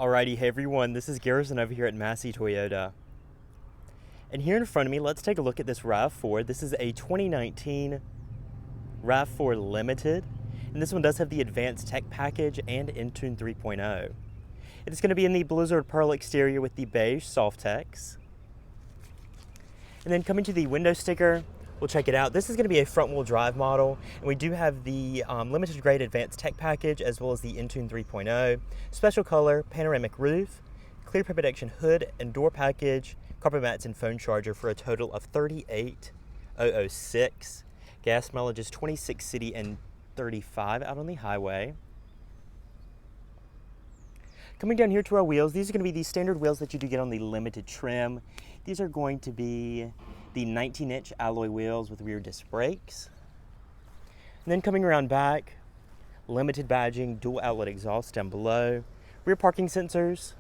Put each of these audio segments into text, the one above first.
Alrighty, hey everyone, this is Garrison over here at Massey Toyota. And here in front of me, let's take a look at this Rav4. This is a 2019 Rav4 Limited. And this one does have the advanced tech package and Intune 3.0. It is going to be in the Blizzard Pearl exterior with the beige Softex. And then coming to the window sticker, we'll check it out. This is going to be a front-wheel drive model, and we do have the limited grade advanced tech package as well as the Intune 3.0, special color, panoramic roof, clear protection hood and door package, carpet mats and phone charger for a total of $38,006. Gas mileage is 26 city and 35 out on the highway. Coming down here to our wheels, these are going to be the standard wheels that you do get on the limited trim. These are going to be the 19-inch alloy wheels with rear disc brakes. And then coming around back, limited badging, dual outlet exhaust down below, rear parking sensors.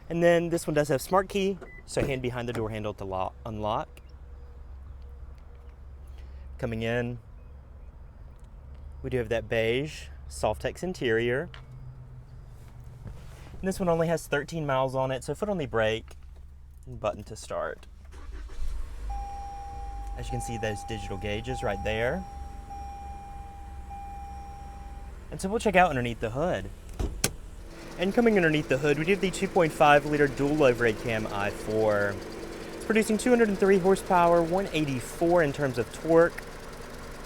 And then this one does have smart key, so hand behind the door handle to unlock. Coming in, we do have that beige Softex interior. And this one only has 13 miles on it, so foot on the brake and button to start. As you can see, those digital gauges right there. And so we'll check out underneath the hood. And coming underneath the hood, we do have the 2.5 liter dual overhead cam i4. It's producing 203 horsepower, 184 in terms of torque.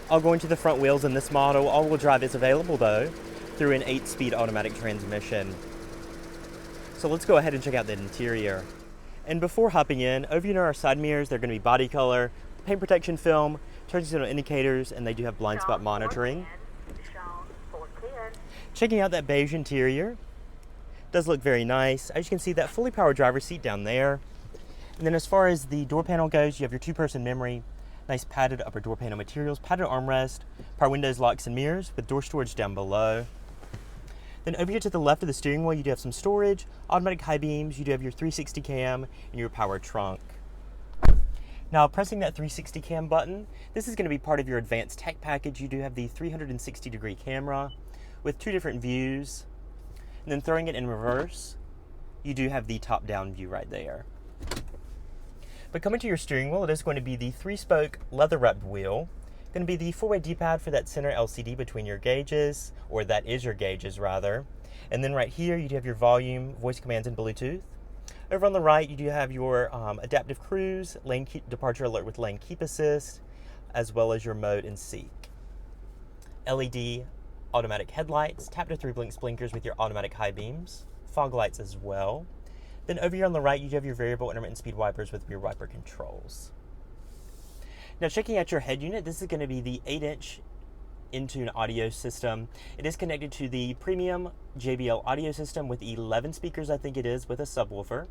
All going to the front wheels in this model. All-wheel drive is available though through an 8-speed automatic transmission. So let's go ahead and check out the interior. And before hopping in, over here are our side mirrors. They're going to be body color, paint protection film, turn signal indicators, and they do have blind spot monitoring. Checking out that beige interior. Does look very nice. As you can see, that fully powered driver's seat down there. And then as far as the door panel goes, you have your 2-person memory, nice padded upper door panel materials, padded armrest, power windows, locks, and mirrors with door storage down below. Then over here to the left of the steering wheel, you do have some storage, automatic high beams, you do have your 360 cam, and your power trunk. Now pressing that 360 cam button, this is going to be part of your advanced tech package. You do have the 360 degree camera with 2 different views. And then throwing it in reverse, you do have the top-down view right there. But coming to your steering wheel, it is going to be the 3-spoke leather-wrapped wheel. Going to be the 4-way D-pad for that center LCD between your gauges, or that is your gauges rather. And then right here, you do have your volume, voice commands, and Bluetooth. Over on the right, you do have your adaptive cruise, departure alert with lane keep assist, as well as your mode and seek. LED automatic headlights, tap to 3 blinks blinkers with your automatic high beams, fog lights as well. Then over here on the right, you do have your variable intermittent speed wipers with rear wiper controls. Now checking out your head unit, this is going to be the 8-inch Intune audio system. It is connected to the premium JBL audio system with 11 speakers, I think it is, with a subwoofer.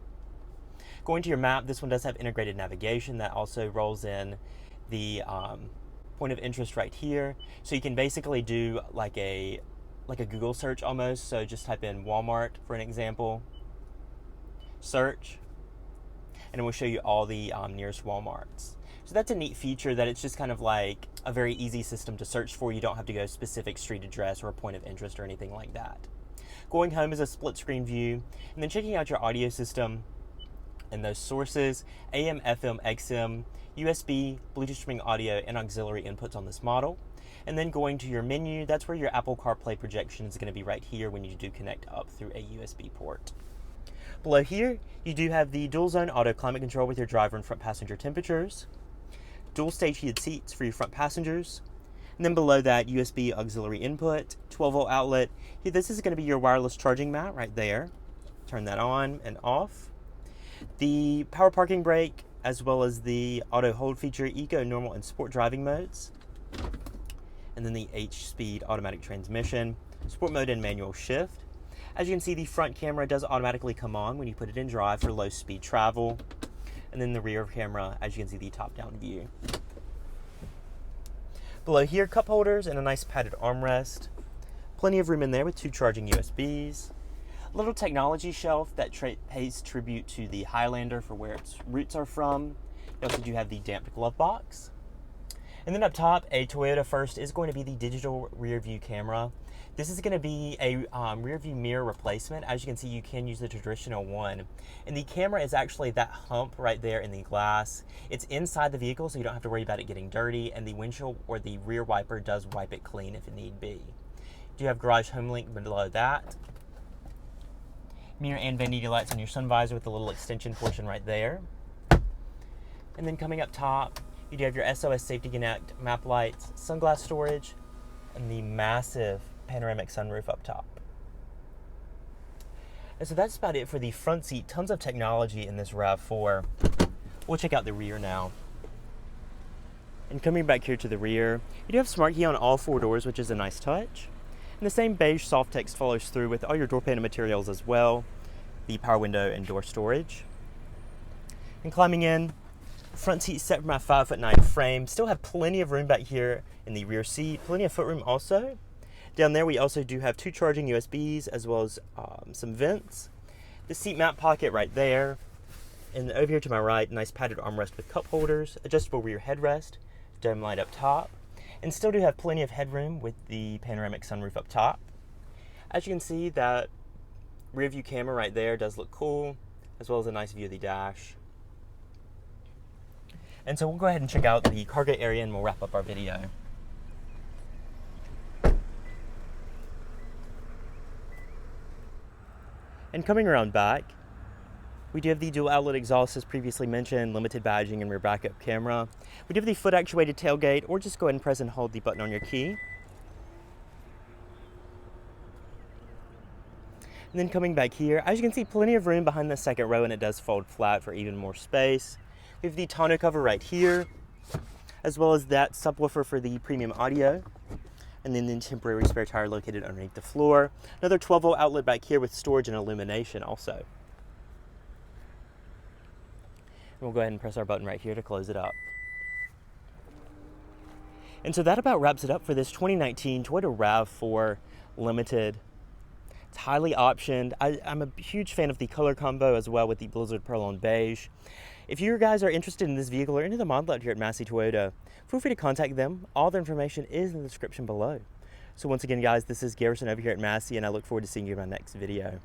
Going to your map, this one does have integrated navigation that also rolls in the point of interest right here. So you can basically do like a Google search almost. So just type in Walmart for an example, search, and it will show you all the nearest Walmarts. So that's a neat feature, that it's just kind of like a very easy system to search for. You don't have to go specific street address or a point of interest or anything like that. Going home is a split screen view, and then checking out your audio system and those sources, AM, FM, XM, USB, Bluetooth streaming audio, and auxiliary inputs on this model. And then going to your menu, that's where your Apple CarPlay projection is going to be right here when you do connect up through a USB port. Below here, you do have the dual zone auto climate control with your driver and front passenger temperatures, dual stage heated seats for your front passengers, and then below that, USB auxiliary input, 12-volt outlet. Here, this is going to be your wireless charging mat right there. Turn that on and off. The power parking brake, as well as the auto hold feature, eco, normal, and sport driving modes. And then the H-speed automatic transmission, sport mode, and manual shift. As you can see, the front camera does automatically come on when you put it in drive for low speed travel. And then the rear camera, as you can see, the top-down view. Below here, cup holders and a nice padded armrest. Plenty of room in there with 2 charging USBs. A little technology shelf that pays tribute to the Highlander for where its roots are from. You also do have the damped glove box. And then up top, a Toyota First is going to be the digital rear view camera. This is going to be a rear view mirror replacement. As you can see, you can use the traditional one. And the camera is actually that hump right there in the glass. It's inside the vehicle, so you don't have to worry about it getting dirty, and the windshield or the rear wiper does wipe it clean if it need be. Do you have garage home link below that? Mirror and vanity lights on your sun visor with the little extension portion right there. And then coming up top, you do have your SOS Safety Connect map lights, sunglass storage, and the massive panoramic sunroof up top. And so that's about it for the front seat. Tons of technology in this RAV4. We'll check out the rear now. And coming back here to the rear, you do have Smart Key on all 4 doors, which is a nice touch. And the same beige soft text follows through with all your door panel materials as well, the power window and door storage. And climbing in, front seat set for my 5'9" frame. Still have plenty of room back here in the rear seat, plenty of footroom also. Down there we also do have 2 charging USBs as well as some vents. The seat mount pocket right there. And over here to my right, nice padded armrest with cup holders, adjustable rear headrest, dome light up top. And still do have plenty of headroom with the panoramic sunroof up top. As you can see, that rear view camera right there does look cool, as well as a nice view of the dash. And so we'll go ahead and check out the cargo area and we'll wrap up our video. And coming around back, we do have the dual outlet exhaust as previously mentioned, limited badging and rear backup camera. We do have the foot actuated tailgate, or just go ahead and press and hold the button on your key. And then coming back here, as you can see, plenty of room behind the second row, and it does fold flat for even more space. We have the tonneau cover right here, as well as that subwoofer for the premium audio. And then the temporary spare tire located underneath the floor. Another 12-volt outlet back here with storage and illumination also. And we'll go ahead and press our button right here to close it up. And so that about wraps it up for this 2019 Toyota RAV4 Limited. It's highly optioned. I'm a huge fan of the color combo as well with the Blizzard Pearl and Beige. If you guys are interested in this vehicle or any of the model out here at Massey Toyota, feel free to contact them. All the information is in the description below. So once again, guys, this is Garrison over here at Massey, and I look forward to seeing you in my next video.